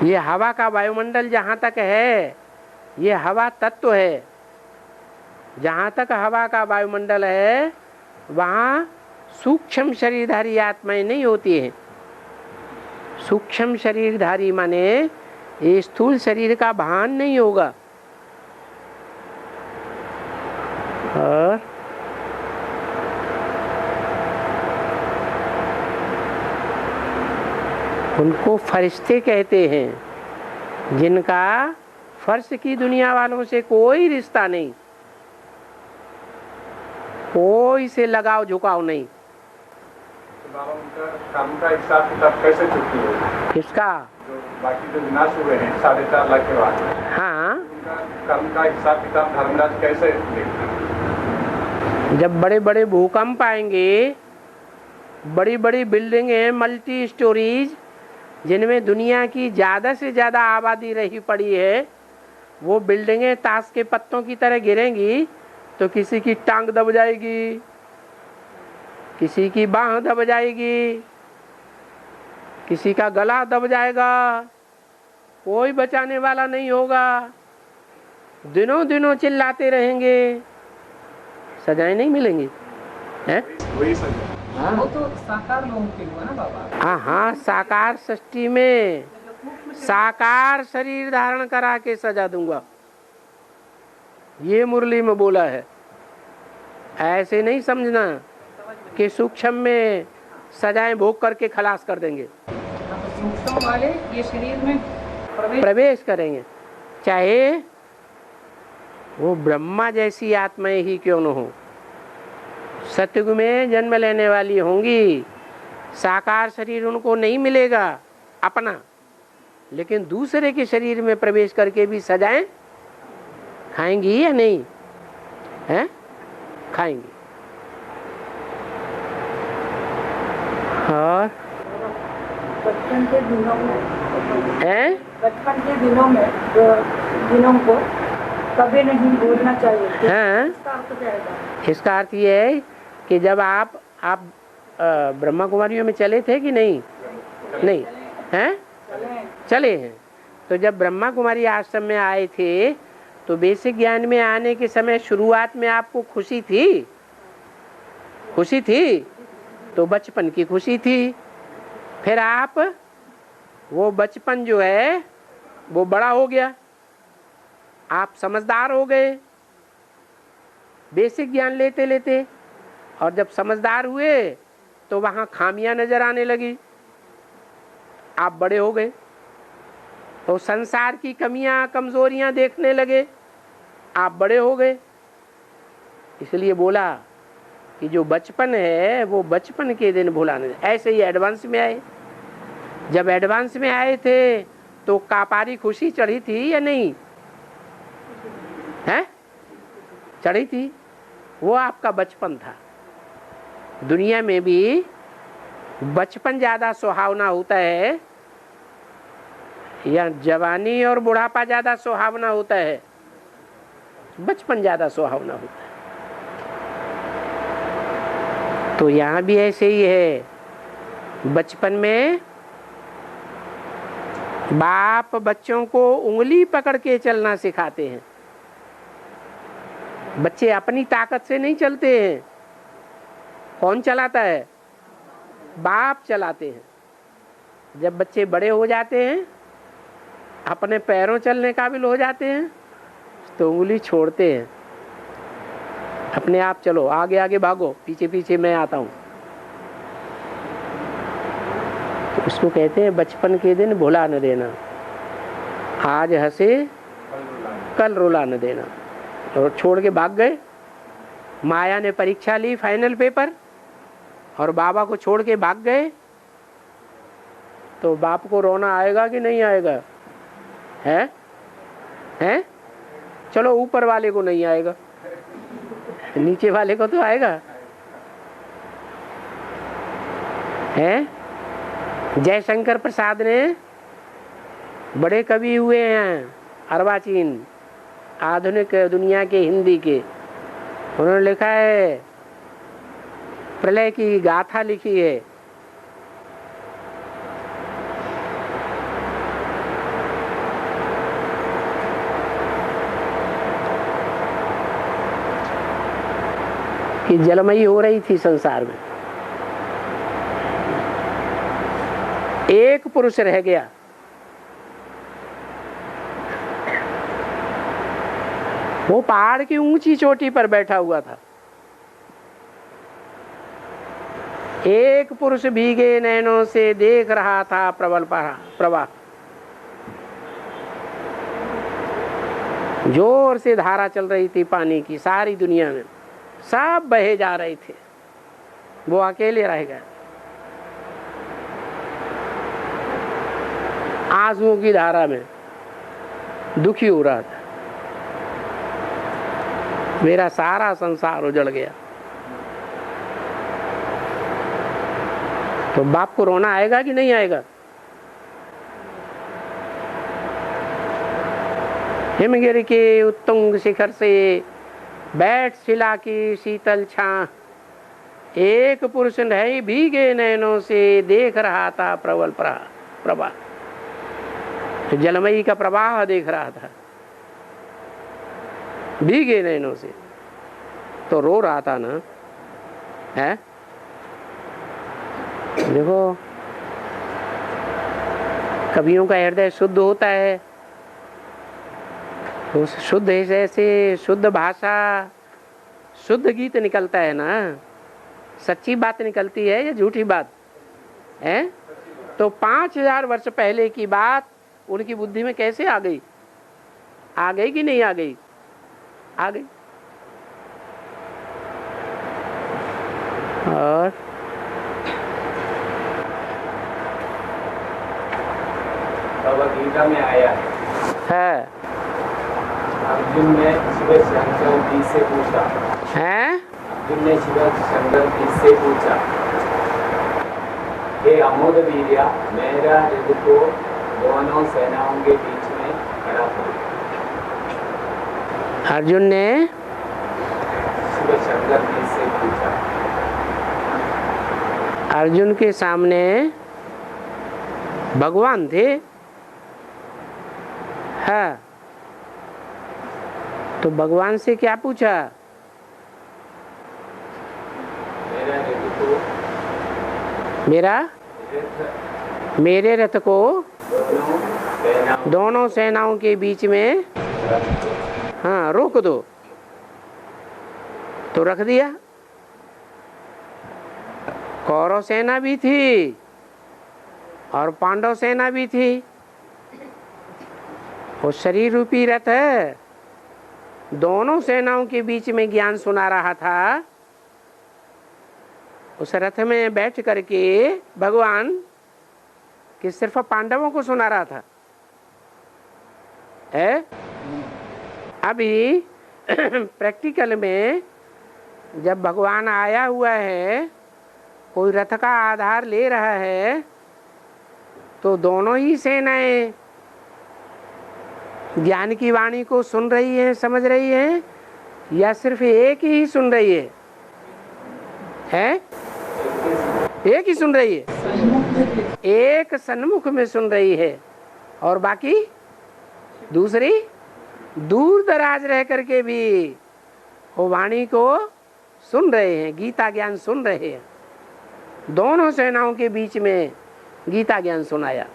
ये हवा का वायुमंडल जहाँ तक है, ये हवा तत्व है। जहाँ तक हवा का वायुमंडल है वहाँ सूक्ष्म शरीरधारी आत्माएं नहीं होती हैं। सूक्ष्म शरीरधारी माने ये स्थूल शरीर का भान नहीं होगा। और उनको फरिश्ते कहते हैं, जिनका फर्श की दुनिया वालों से कोई रिश्ता नहीं, कोई से लगाव झुकाव नहीं। तो बाबा उनका काम का हिसाब किताब कैसे चुकती होगी? किसका? जो बाकी जो विनाश हुए हैं 4.5 लाख के बाद, हाँ, उनका काम का हिसाब किताब धर्मराज कैसे देखते हैं? जब बड़े बड़े भूकंप आएंगे, बड़ी बड़ी बिल्डिंगें मल्टी स्टोरीज जिनमें दुनिया की ज़्यादा से ज़्यादा आबादी रही पड़ी है, वो बिल्डिंगें ताश के पत्तों की तरह गिरेंगी तो किसी की टांग दब जाएगी, किसी की बाह दब जाएगी, किसी का गला दब जाएगा, कोई बचाने वाला नहीं होगा। दिनों दिनों चिल्लाते रहेंगे, सजाएं नहीं मिलेंगी हैं? वही सजा। वो तो साकार लोगों के हुआ ना बाबा। हाँ, साकार सृष्टि में साकार शरीर धारण करा के सजा दूंगा, ये मुरली में बोला है। ऐसे नहीं समझना कि सूक्ष्म में सजाएं भोग करके खलास कर देंगे। सूक्ष्म वाले ये शरीर में प्रवेश करेंगे, चाहे वो ब्रह्मा जैसी आत्माएं ही क्यों न हो, सतयुग में जन्म लेने वाली होंगी। साकार शरीर उनको नहीं मिलेगा अपना, लेकिन दूसरे के शरीर में प्रवेश करके भी सजाएं खाएंगी या नहीं हैं? खाएंगी। और बचपन के दिनों में हैं? बचपन के दिनों में जो दिनों को कभी नहीं भूलना चाहिए। हाँ, इसका अर्थ क्या है? इसका अर्थ ये है कि जब आप ब्रह्मा कुमारियों में चले थे कि नहीं? नहीं हैं? चले हैं। तो जब ब्रह्मा कुमारी आश्रम में आए थे तो बेसिक ज्ञान में आने के समय शुरुआत में आपको खुशी थी? खुशी थी तो बचपन की खुशी थी। फिर आप वो बचपन जो है वो बड़ा हो गया, आप समझदार हो गए बेसिक ज्ञान लेते लेते, और जब समझदार हुए तो वहाँ खामियां नजर आने लगी, आप बड़े हो गए तो संसार की कमियां कमजोरियां देखने लगे, आप बड़े हो गए। इसलिए बोला कि जो बचपन है वो बचपन के दिन भुलाने। ऐसे ही एडवांस में आए, जब एडवांस में आए थे तो कापारी खुशी चढ़ी थी या नहीं है? चढ़ी थी। वो आपका बचपन था। दुनिया में भी बचपन ज्यादा सुहावना होता है या जवानी और बुढ़ापा ज्यादा सुहावना होता है? बचपन ज्यादा सुहावना होता है। तो यहाँ भी ऐसे ही है, बचपन में बाप बच्चों को उंगली पकड़ के चलना सिखाते हैं। बच्चे अपनी ताकत से नहीं चलते हैं। कौन चलाता है? बाप चलाते हैं। जब बच्चे बड़े हो जाते हैं, अपने पैरों चलने काबिल हो जाते हैं, तो उंगली छोड़ते हैं, अपने आप चलो, आगे आगे भागो, पीछे पीछे मैं आता हूँ। तो उसको कहते हैं बचपन के दिन भुला न देना, आज हंसे कल रुला न देना। और छोड़ के भाग गए। माया ने परीक्षा ली फाइनल पेपर और बाबा को छोड़ के भाग गए, तो बाप को रोना आएगा कि नहीं आएगा? है? चलो ऊपर वाले को नहीं आएगा, नीचे वाले को तो आएगा। है? जयशंकर प्रसाद ने बड़े कवि हुए हैं, अर्वाचीन, आधुनिक दुनिया के हिंदी के। उन्होंने लिखा है, प्रलय की गाथा लिखी है। कि जलमयी हो रही थी संसार में, एक पुरुष रह गया, वो पहाड़ की ऊंची चोटी पर बैठा हुआ था। एक पुरुष भीगे नैनों से देख रहा था प्रबल प्रवाह। जोर से धारा चल रही थी पानी की, सारी दुनिया में सब बहे जा रहे थे, वो अकेले रह गया। आंसुओं की धारा में दुखी हो रहा था, मेरा सारा संसार उजड़ गया। तो बाप को रोना आएगा कि नहीं आएगा? हिमगिरी के उत्तुंग शिखर से बैठ शिला की शीतल छां, एक पुरुष नहीं भीगे नैनों से देख रहा था प्रबल प्रवाह। तो जलमयी का प्रवाह देख रहा था भीगे नैनों से, तो रो रहा था ना। है? देखो, कवियों का हृदय शुद्ध होता है, तो शुद्ध ऐसे शुद्ध भाषा, शुद्ध गीत निकलता है ना। सच्ची बात निकलती है या झूठी बात है? तो 5000 वर्ष पहले की बात उनकी बुद्धि में कैसे आ गई? आ गई कि नहीं आ गई? आ गई। और भगवद गीता में आया है, अर्जुन ने शिव शंकर जी से पूछा, हैं? अर्जुन ने शिव शंकर जी से पूछा, हे अमोद वीर्या, मेरा युद्ध को दोनों सेनाओं के बीच में खड़ा करो। अर्जुन ने शिव शंकर जी से पूछा। अर्जुन के सामने भगवान थे। हाँ, तो भगवान से क्या पूछा? मेरा युद्ध को मेरा मेरे रथ को दोनों सेनाओं के बीच में हाँ रोक दो। तो रख दिया। कौरव सेना भी थी और पांडव सेना भी थी। वो शरीर रूपी रथ दोनों सेनाओं के बीच में ज्ञान सुना रहा था। उस रथ में बैठ करके भगवान कि सिर्फ पांडवों को सुना रहा था है। अभी प्रैक्टिकल में जब भगवान आया हुआ है, कोई रथ का आधार ले रहा है, तो दोनों ही सेनाएं ज्ञान की वाणी को सुन रही हैं, समझ रही हैं, या सिर्फ एक ही सुन रही है? एक ही सुन रही है। एक सन्मुख में सुन रही है और बाकी दूसरी दूर दराज रह करके भी वो वाणी को सुन रहे हैं, गीता ज्ञान सुन रहे हैं। दोनों सेनाओं के बीच में गीता ज्ञान सुनाया।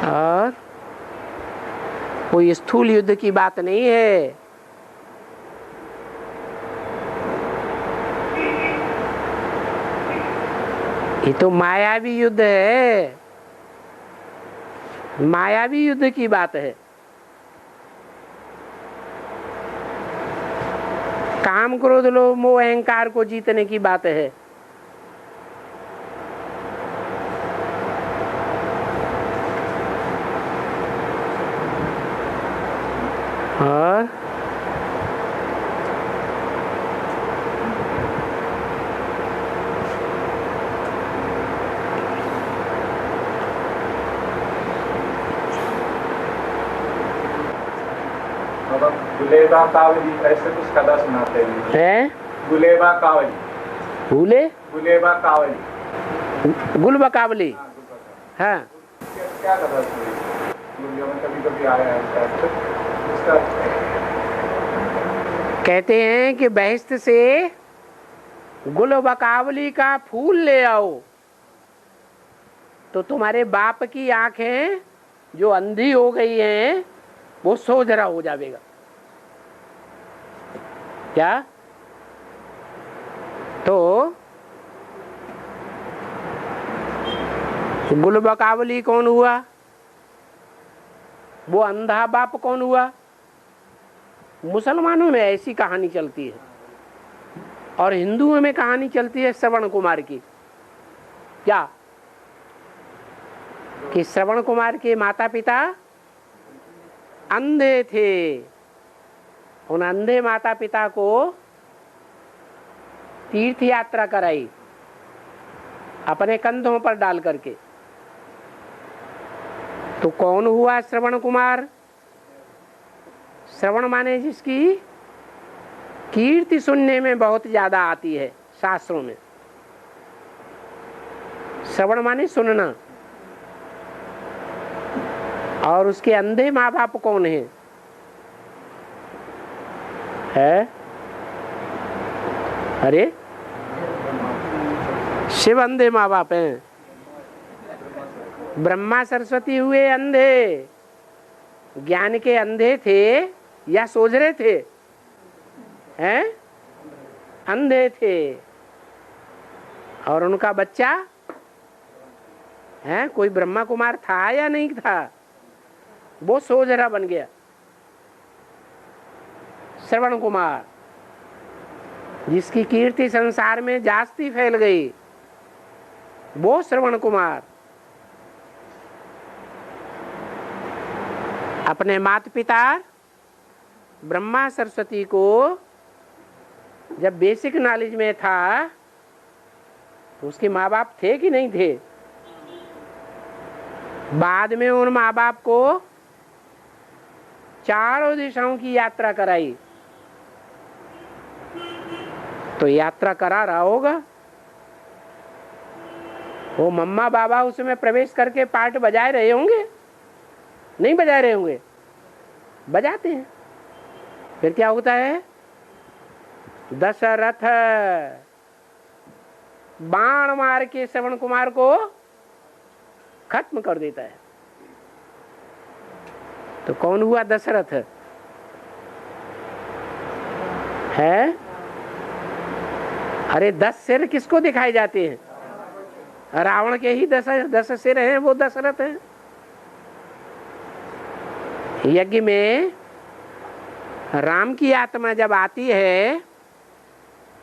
और कोई स्थूल युद्ध की बात नहीं है। ये तो मायावी युद्ध है, मायावी युद्ध की बात है। काम क्रोध लोभ मोह अहंकार को जीतने की बात है। और गुलेबा कावली ऐसे कुछ कथा सुनाते हैं। गुलेबा कावली, गुलेबा कावली, गुल बकावली। हाँ, क्या कथा सुनी? कभी कभी आया है उसका। कहते हैं कि बहिष्ठ से गुल बकावली का फूल ले आओ तो तुम्हारे बाप की आंखें जो अंधी हो गई हैं वो सोझरा हो जाएगा। क्या? तो गुल बकावली कौन हुआ? वो अंधा बाप कौन हुआ? मुसलमानों में ऐसी कहानी चलती है और हिंदुओं में कहानी चलती है श्रवण कुमार की। क्या? कि श्रवण कुमार के माता पिता अंधे थे। उन अंधे माता पिता को तीर्थ यात्रा कराई अपने कंधों पर डाल करके। तो कौन हुआ श्रवण कुमार? श्रवण माने जिसकी कीर्ति सुनने में बहुत ज्यादा आती है शास्त्रों में। श्रवण माने सुनना। और उसके अंधे माँ बाप कौन है? अरे शिव अंधे माँ बाप हैं। ब्रह्मा सरस्वती हुए अंधे। ज्ञान के अंधे थे या सोझरे थे? हैं? अंधे थे। और उनका बच्चा है कोई ब्रह्मा कुमार था या नहीं था? वो सोझरा बन गया श्रवण कुमार, जिसकी कीर्ति संसार में जास्ती फैल गई, वो श्रवण कुमार अपने माता पिता ब्रह्मा सरस्वती को जब बेसिक नॉलेज में था तो उसके माँ बाप थे कि नहीं थे? बाद में उन माँ बाप को चारों दिशाओं की यात्रा कराई। तो यात्रा करा रहा होगा वो मम्मा बाबा, उसमें प्रवेश करके पार्ट बजाए रहे होंगे? नहीं बजा रहे होंगे? बजाते हैं। फिर क्या होता है? दशरथ बाण मार के श्रवण कुमार को खत्म कर देता तो कौन हुआ? दशरथ है। अरे 10 सिर किसको दिखाए जाते हैं? रावण के ही 10 सिर हैं, वो दशरथ है। यज्ञ में राम की आत्मा जब आती है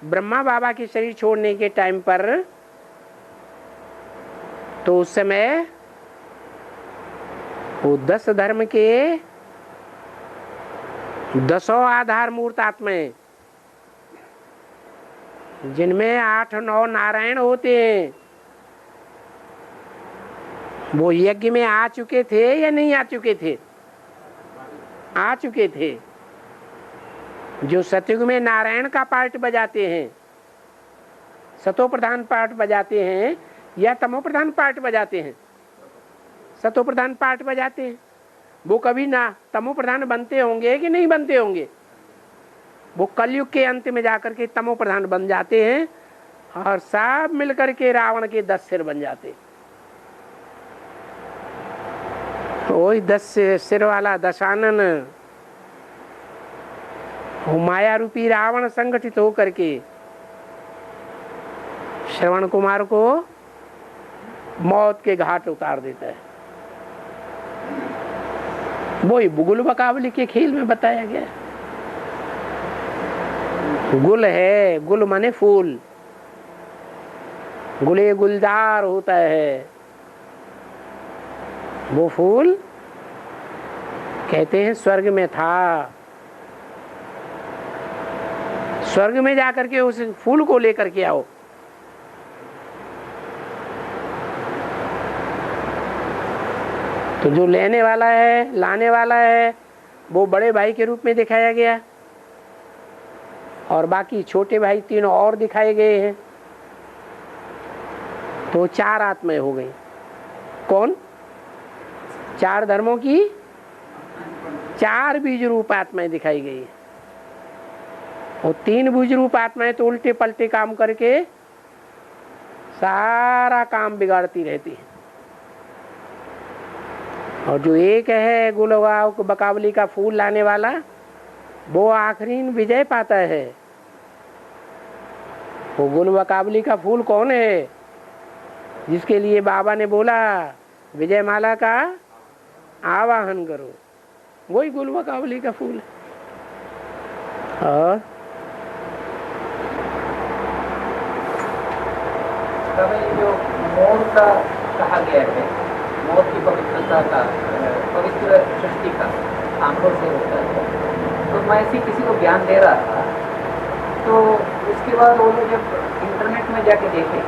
ब्रह्मा बाबा के शरीर छोड़ने के टाइम पर, तो उस समय वो 10 धर्म के 10 आधार मूर्त आत्माएं, जिनमें 8-9 नारायण होते हैं, वो यज्ञ में आ चुके थे या नहीं आ चुके थे? आ चुके थे। जो सतयुग में नारायण का पार्ट बजाते हैं, सतो प्रधान पार्ट बजाते हैं या तमो प्रधान पार्ट बजाते हैं? सतो प्रधान पार्ट बजाते हैं। वो कभी ना तमो प्रधान बनते होंगे कि नहीं बनते होंगे? वो कलयुग के अंत में जाकर के तमो प्रधान बन जाते हैं और सब मिलकर के रावण के 10 सिर बन जाते। वही 10 सिर वाला दशानन, वो माया रूपी रावण संगठित होकर के श्रवण कुमार को मौत के घाट उतार देता है। वही बुगुल बकावली के खेल में बताया गया। गुल है, गुल माने फूल, गुले गुलजार होता है। वो फूल कहते हैं स्वर्ग में था। स्वर्ग में जाकर के उस फूल को लेकर के आओ। तो जो लेने वाला है, लाने वाला है, वो बड़े भाई के रूप में दिखाया गया और बाकी छोटे भाई 3 और दिखाए गए हैं। तो 4 आत्माएं हो गई। कौन? 4 धर्मों की 4 बीज रूप आत्माएं दिखाई गई है। और 3 बीज रूप आत्माएं तो उल्टे पलटे काम करके सारा काम बिगाड़ती रहती है। और जो एक है गुलगांव बकावली का फूल लाने वाला, वो आखिरी विजय पाता है। वो गुल बकावली का फूल कौन है? जिसके लिए बाबा ने बोला विजय माला का आवाहन करो, वही गुल बकावली का फूल है। और जो मोर का कहा गया है, मोर की पवित्रता का, पवित्र सृष्टि का आंखों से होता है, तो मैं ऐसी किसी को ज्ञान दे रहा था, तो उसके बाद वो लोग जब इंटरनेट में जाके देखे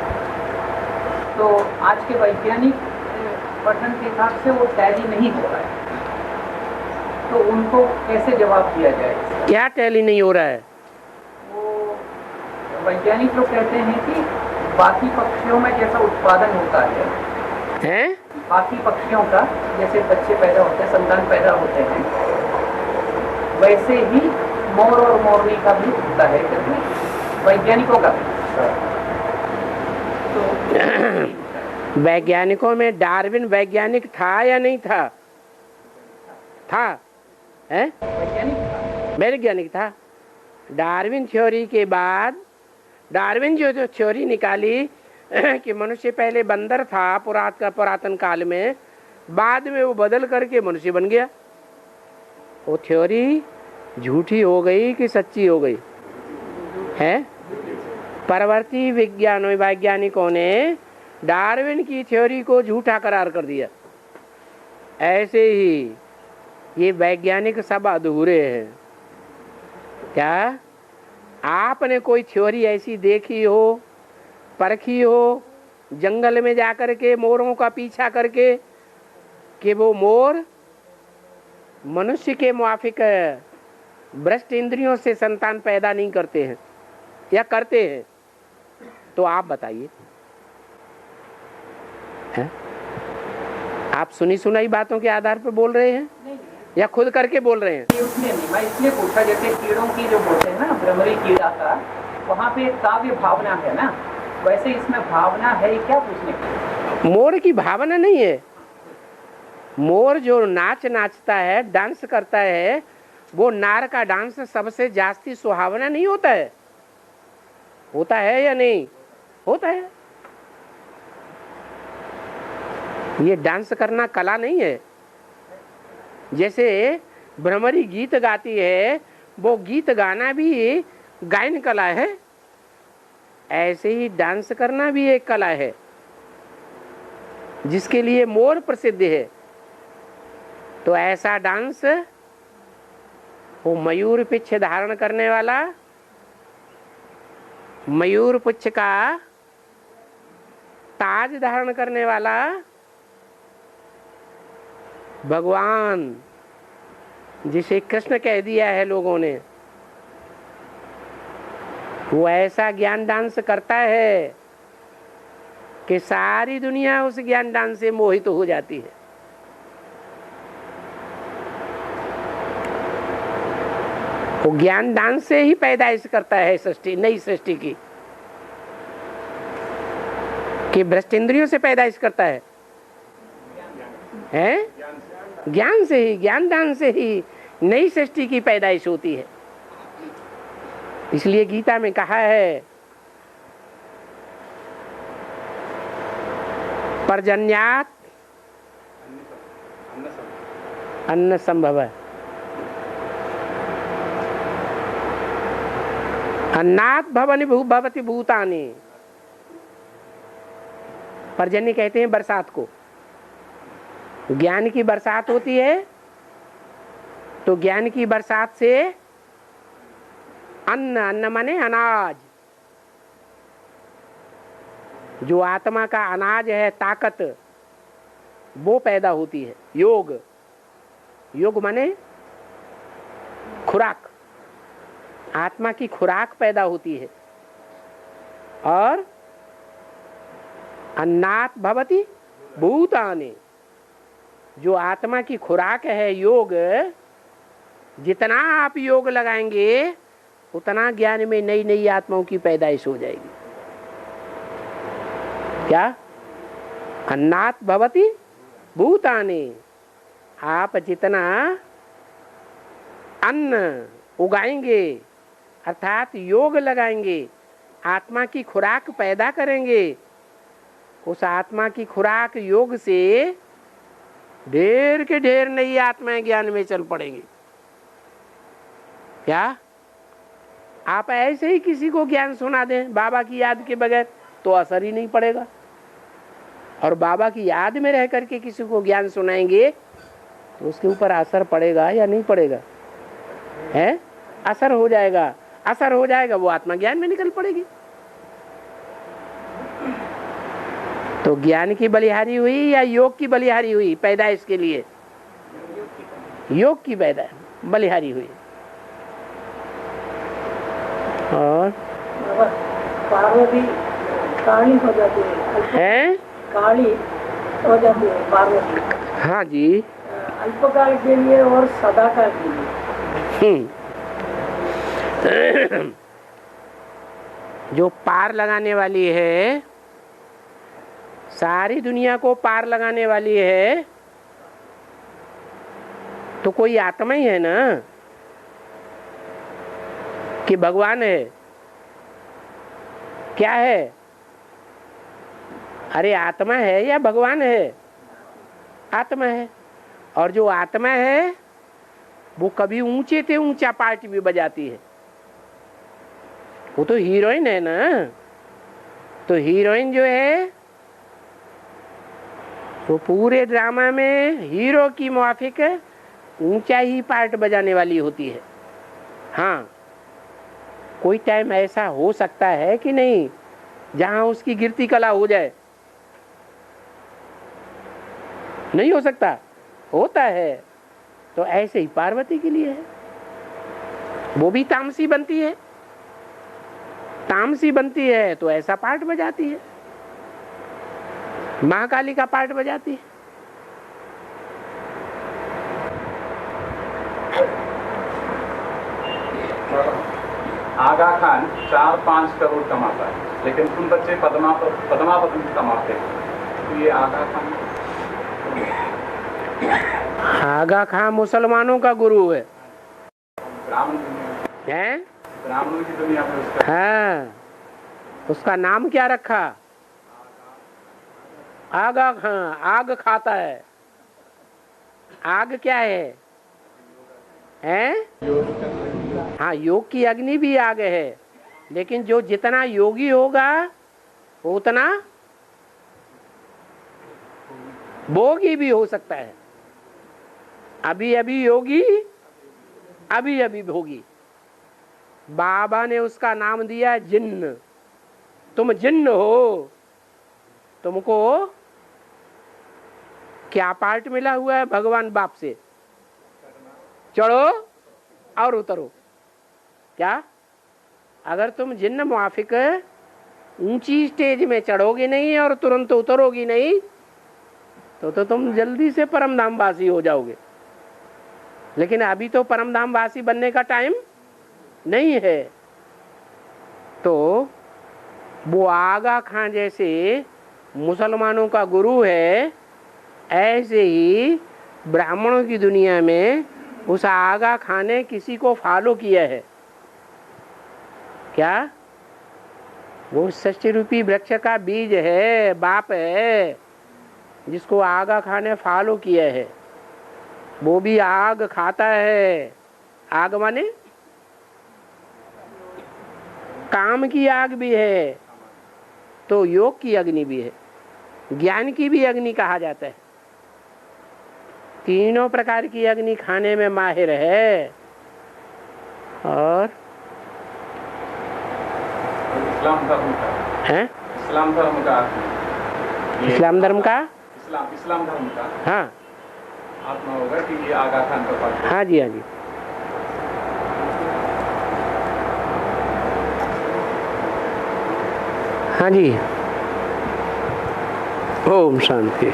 तो आज के वैज्ञानिक पठन के हिसाब से वो टैली नहीं हो रहा है। तो उनको कैसे जवाब दिया जाए? क्या टैली नहीं हो रहा है? वो वैज्ञानिक लोग कहते हैं कि बाकी पक्षियों में जैसा उत्पादन होता है, बाकी पक्षियों का जैसे बच्चे पैदा होते हैं, संतान पैदा होते हैं, वैसे ही मोर और मोरनी का भी होता है, वैज्ञानिकों का भी। तो वैज्ञानिकों में डार्विन वैज्ञानिक था या नहीं था? था, है? वैज्ञानिक था। डार्विन थ्योरी के बाद डार्विन जो थ्योरी निकाली कि मनुष्य पहले बंदर था पुरातन काल में, बाद में वो बदल करके मनुष्य बन गया। वो थ्योरी झूठी हो गई कि सच्ची हो गई है? परवर्ती वैज्ञानिकों ने डार्विन की थ्योरी को झूठा करार कर दिया। ऐसे ही ये वैज्ञानिक सब अधूरे हैं। क्या आपने कोई थ्योरी ऐसी देखी हो, परखी हो, जंगल में जाकर के मोरों का पीछा करके, कि वो मोर मनुष्य के मुआफिक भ्रष्ट इंद्रियों से संतान पैदा नहीं करते हैं या करते हैं? तो आप बताइए, आप सुनी सुनाई बातों के आधार पर बोल रहे हैं या खुद करके बोल रहे हैं? उसने नहीं, मैं इसलिए पूछा, जैसे कीड़ों की जो बोलते हैं ना, भ्रमरी कीड़ा का, वहाँ पे एक काव्य भावना है ना, वैसे इसमें भावना है ही क्या पूछने की? मोर की भावना नहीं है। मोर जो नाच नाचता है, डांस करता है, वो नार का डांस सबसे जास्ती सुहावना नहीं होता है? होता है या नहीं? होता है। ये डांस करना कला नहीं है। जैसे भ्रमरी गीत गाती है, वो गीत गाना भी गायन कला है, ऐसे ही डांस करना भी एक कला है, जिसके लिए मोर प्रसिद्ध है। तो ऐसा डांस वो मयूर पुच्छ धारण करने वाला, मयूर पुच्छ का ताज धारण करने वाला भगवान, जिसे कृष्ण कह दिया है लोगों ने, वो ऐसा ज्ञान डांस करता है कि सारी दुनिया उस ज्ञान डांस से मोहित हो जाती है। वो ज्ञान डांस से ही पैदाइश करता है सृष्टि, नई सृष्टि की, कि भ्रष्ट इंद्रियों से पैदाइश करता है, ज्ञान से ही, ज्ञान दान से ही नई सृष्टि की पैदाइश होती है। इसलिए गीता में कहा है, पर्जन्यात अन्न संभव, अन्नात् भवनि भवति भूतानि। पर्जन्य कहते हैं बरसात को। ज्ञान की बरसात होती है तो ज्ञान की बरसात से अन्न, अन्न माने अनाज, जो आत्मा का अनाज है, ताकत, वो पैदा होती है। योग, योग माने खुराक, आत्मा की खुराक पैदा होती है। और अन्नात् भवति भूतानि, जो आत्मा की खुराक है योग, जितना आप योग लगाएंगे उतना ज्ञान में नई नई आत्माओं की पैदाइश हो जाएगी। क्या? अन्नात् भवति भूतानि, आप जितना अन्न उगाएंगे अर्थात योग लगाएंगे, आत्मा की खुराक पैदा करेंगे, उस आत्मा की खुराक योग से ढेर के ढेर नई आत्माएं ज्ञान में चल पड़ेंगी। क्या आप ऐसे ही किसी को ज्ञान सुना दें बाबा की याद के बगैर तो असर ही नहीं पड़ेगा, और बाबा की याद में रह करके किसी को ज्ञान सुनाएंगे तो उसके ऊपर असर पड़ेगा या नहीं पड़ेगा? है, असर हो जाएगा। असर हो जाएगा, वो आत्मा ज्ञान में निकल पड़ेगी। तो ज्ञान की बलिहारी हुई या योग की बलिहारी हुई पैदाइश के लिए? योग की बलिहारी हुई। और पार्वती काली हो जाती है, काली हो जाती है पार्वती। हाँ जी, अल्पकाल के लिए और सदाकाल के लिए। जो पार लगाने वाली है, सारी दुनिया को पार लगाने वाली है, तो कोई आत्मा ही है ना कि भगवान है? क्या है? अरे आत्मा है या भगवान है? आत्मा है। और जो आत्मा है वो कभी ऊंचे से ऊंचा पार्ट भी बजाती है। वो तो हीरोइन है ना। तो हीरोइन जो है वो पूरे ड्रामा में हीरो की मुआफिक ऊंचा ही पार्ट बजाने वाली होती है। हाँ, कोई टाइम ऐसा हो सकता है कि नहीं जहां उसकी गिरती कला हो जाए? नहीं हो सकता, होता है। तो ऐसे ही पार्वती के लिए है, वो भी तामसी बनती है। तामसी बनती है तो ऐसा पार्ट बजाती है, महाकाली का पार्ट बजाती है। आग आगा खान 4-5 करोड़ कमाता है, लेकिन तुम बच्चे पद्मावती कमाते हो, तो ये आगा खान? आगा खां मुसलमानों का गुरु है, ब्राह्मण दुनिया हैं? ब्राह्मणों की दुनिया में उसका हाँ, उसका नाम क्या रखा? आगा खां, आग खाता है। आग क्या है? हैं? हाँ, योग की अग्नि भी आग है, लेकिन जो जितना योगी होगा वो उतना भोगी भी हो सकता है। अभी अभी योगी, अभी अभी भोगी। बाबा ने उसका नाम दिया जिन्न। तुम जिन्न हो, तुमको क्या पार्ट मिला हुआ है भगवान बाप से? चढ़ो और उतरो। क्या? अगर तुम जिन्न मुआफिक ऊंची स्टेज में चढ़ोगे नहीं और तुरंत उतरोगी नहीं तो तुम जल्दी से परमधाम वासी हो जाओगे। लेकिन अभी तो परमधाम वासी बनने का टाइम नहीं है। तो वो आगा खां जैसे मुसलमानों का गुरु है, ऐसे ही ब्राह्मणों की दुनिया में उस आगा खां ने किसी को फॉलो किया है। क्या? वो षष्ठी रूपी वृक्ष का बीज है, बाप है, जिसको आगा खां ने फॉलो किया है। वो भी आग खाता है। आग माने काम की आग भी है, तो योग की अग्नि भी है, ज्ञान की भी अग्नि कहा जाता है। तीनों प्रकार की अग्नि खाने में माहिर है। और इस्लाम धर्म का है, इस्लाम धर्म का इस्लाम धर्म का, इस्लाम धर्म का हाँ आत्मा होगा कि ये आगा खान का पाठ है। हाँ जी, हाँ जी, हाँ जी। ओम शांति।